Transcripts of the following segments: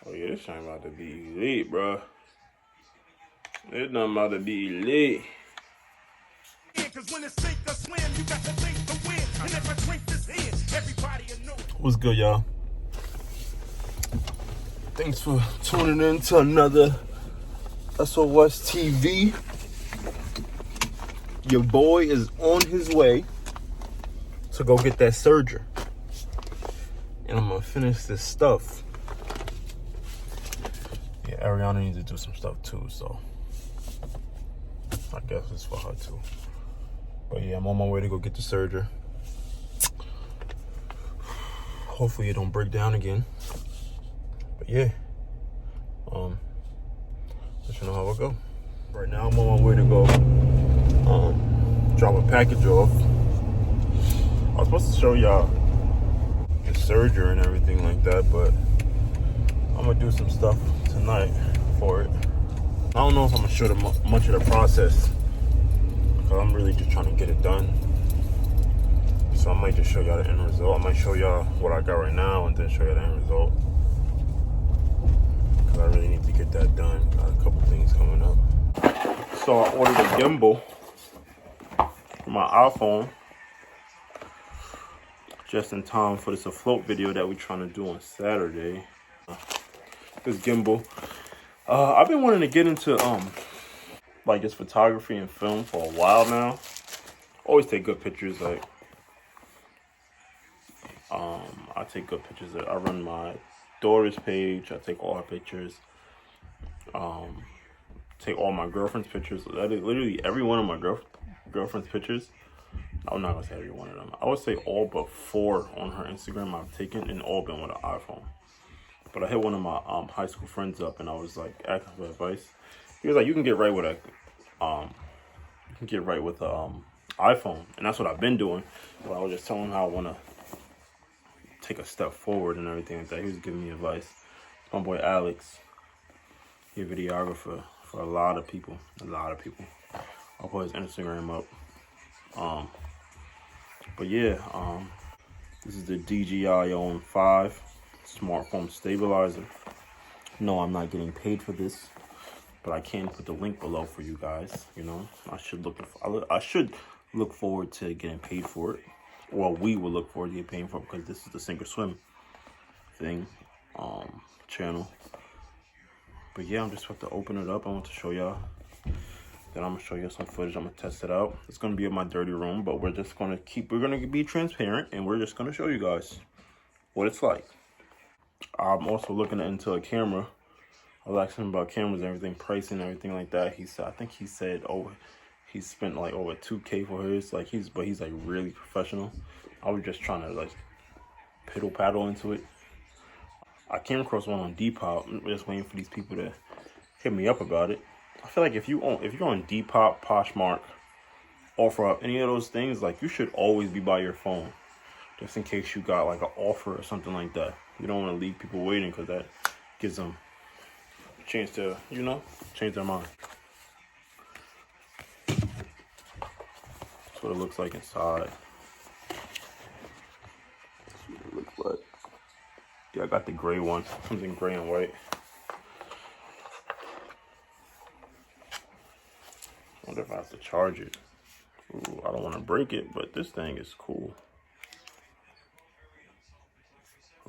Oh yeah, this ain't about to be lit, bro. It's not about to be lit. What's good, y'all? Thanks for tuning in to another SOS TV. Your boy is on his way to go get that surgery. And I'm gonna finish this stuff. Yeah, Ariana needs to do some stuff too, so I guess it's for her too. But yeah, I'm on my way to go get the surgery. Hopefully it don't break down again. But yeah, let you know how it go. Right now I'm on my way to go drop a package off. I was supposed to show y'all the surgery and everything like that, but I'm gonna do some stuff tonight for it. I don't know if I'm gonna show them much of the process, because I'm really just trying to get it done. So I might just show y'all the end result. I might show y'all what I got right now and then show y'all the end result, because I really need to get that done. Got a couple things coming up. So I ordered a gimbal for my iPhone just in time for this Afloat video that we're trying to do on Saturday. This gimbal, I've been wanting to get into like this photography and film for a while now. Always take good pictures. Like I take good pictures. I run my daughter's page. I take all her pictures. Take all my girlfriend's pictures. Literally every one of my girlfriend's pictures. I'm not gonna say every one of them. I would say all but 4 on her Instagram I've taken, and all been with an iPhone. But I hit one of my high school friends up, and I was like asking for advice. He was like, "You can get right with a, iPhone," and that's what I've been doing. But I was just telling him how I want to take a step forward and everything like that. He was giving me advice. My boy Alex, he's a videographer for a lot of people. I'll put his Instagram up. But yeah, this is the DJI on 5 smartphone stabilizer. No, I'm not getting paid for this, but I can put the link below for you guys. You know, I should look forward to getting paid for it. Well, we will look forward to getting paid for it, because this is the Sink or Swim thing channel. But yeah, I'm just about to open it up. I want to show y'all. Then I'm gonna show you some footage. I'm gonna test it out. It's gonna be in my dirty room, but we're gonna be transparent, and we're just gonna show you guys what it's like. I'm also looking into a camera. I was asking him about cameras and everything, pricing and everything like that. He said, I think he said, he spent like over $2K for his. Like he's like really professional. I was just trying to like piddle paddle into it. I came across one on Depop. I'm just waiting for these people to hit me up about it. I feel like if you're on Depop, Poshmark, OfferUp, any of those things, like you should always be by your phone, just in case you got like an offer or something like that. You don't want to leave people waiting, because that gives them a chance to, you know, change their mind. That's what it looks like inside. That's what it looks like. Yeah, I got the gray one. Comes in gray and white. I wonder if I have to charge it. Ooh, I don't want to break it, but this thing is cool.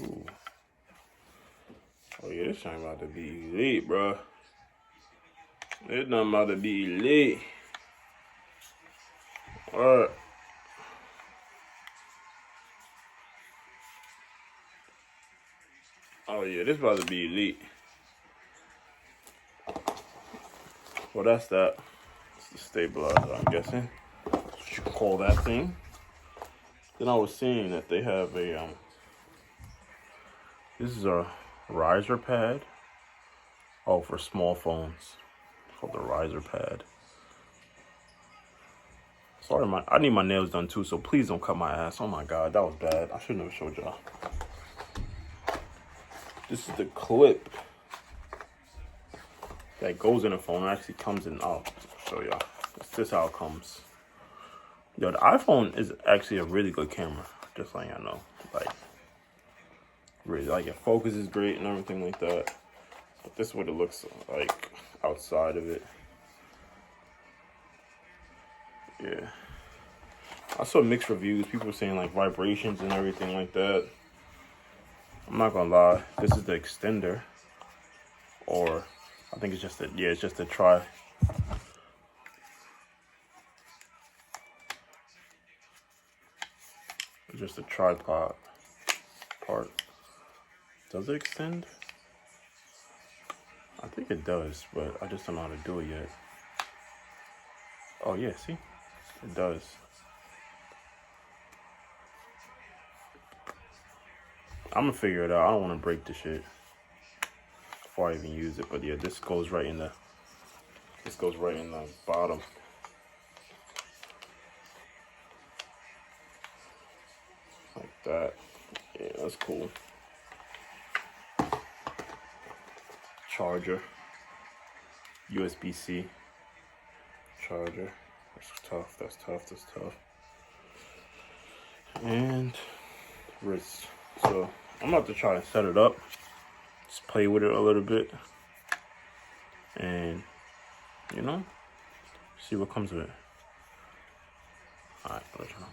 Ooh. Oh yeah, this ain't about to be lit, bro. It's not about to be lit. Alright. Oh yeah, this about to be lit. Well, that's that. It's the stabilizer, I'm guessing. That's what you call that thing. Then I was seeing that they have a this is a riser pad. Oh, for small phones. It's called the riser pad. Sorry, I need my nails done too, so please don't cut my ass. Oh my god, that was bad. I shouldn't have showed y'all. This is the clip that goes in the phone. It actually comes in. I'll show y'all. This is how it comes. Yo, the iPhone is actually a really good camera. Just letting y'all know. Like, Really, like it focuses great and everything like that. But this is what it looks like outside of it. Yeah. I saw mixed reviews. People were saying like vibrations and everything like that. I'm not gonna lie. This is the extender. Or I think it's just a, yeah, it's just a try. It's just a tripod part. Does it extend? I think it does, but I just don't know how to do it yet. Oh yeah, see? It does. I'm gonna figure it out. I don't wanna break the shit before I even use it. But yeah, this goes right in the bottom. Like that. Yeah, that's cool. Charger. USB-C charger. That's tough, that's tough, that's tough. And wrist. So I'm about to try and set it up. Just play with it a little bit. And, you know, see what comes of it. Alright, let's try.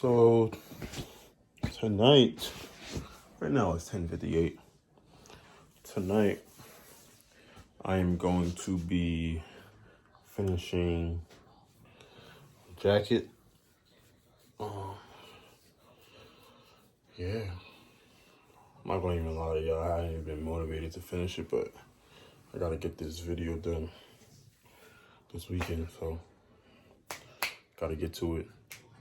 So tonight, right now it's 10:58. Tonight, I am going to be finishing jacket. Yeah, I'm not gonna even lie to y'all. I ain't been motivated to finish it, but I gotta get this video done this weekend, so gotta get to it.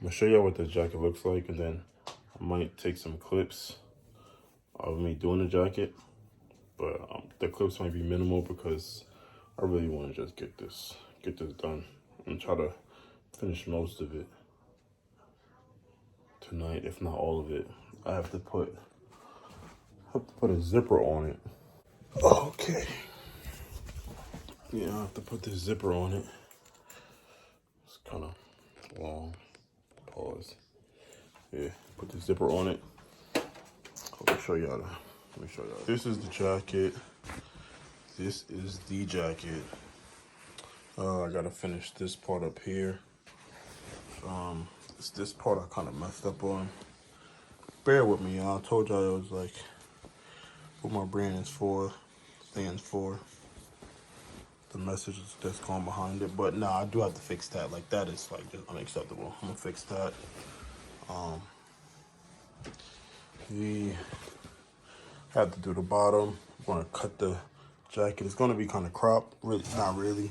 I'm gonna show y'all what the jacket looks like, and then I might take some clips of me doing the jacket, but the clips might be minimal because I really want to just get this done and try to finish most of it tonight, if not all of it. I have to put a zipper on it. Okay. Yeah, I have to put this zipper on it. It's kind of long. Pause. Yeah, put the zipper on it. Let me show y'all. This is the jacket. This is the jacket. I gotta finish this part up here. It's this part I kind of messed up on. Bear with me, y'all. I told y'all it was like what my brand is for, stands for. The message that's going behind it. But nah, I do have to fix that. Like that is like just unacceptable. I'm gonna fix that. We have to do the bottom. I'm gonna cut the jacket. It's gonna be kind of cropped. Really, not really.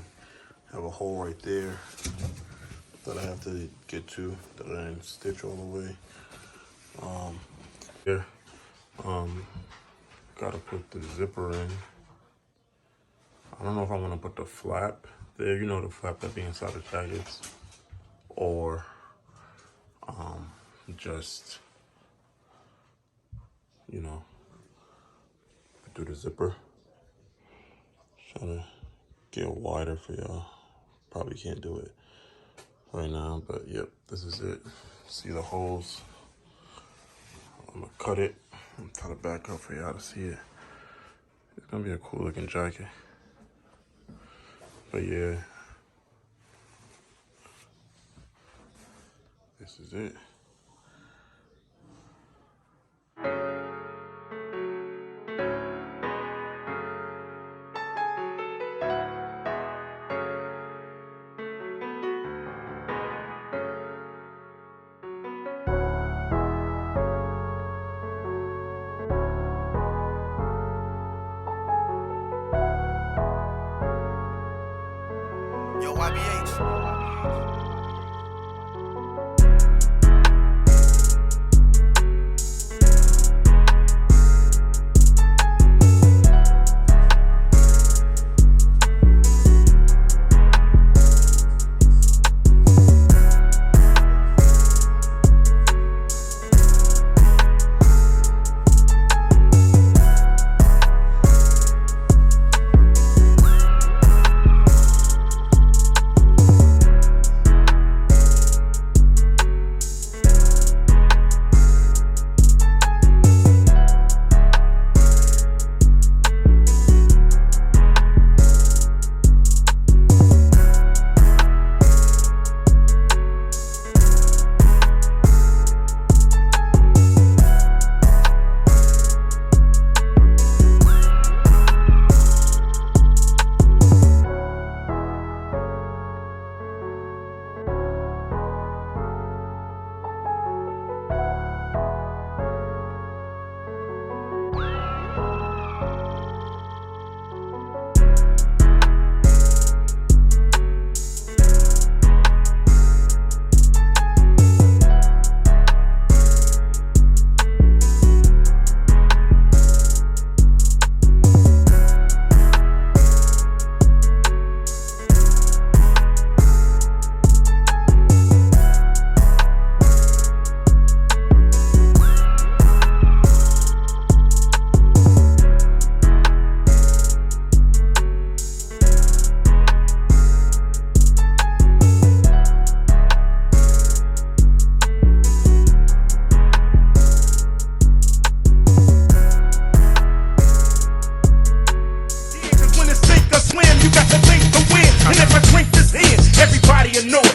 Have a hole right there that I have to get to, that I didn't stitch all the way. Here, gotta put the zipper in. I don't know if I want to put the flap there. You know, the flap that be inside the jackets, or just, you know, do the zipper. Trying to get wider for y'all. Probably can't do it right now, but yep, this is it. See the holes? I'm gonna cut it and try to back up for y'all to see it. It's gonna be a cool looking jacket. But yeah, this is it.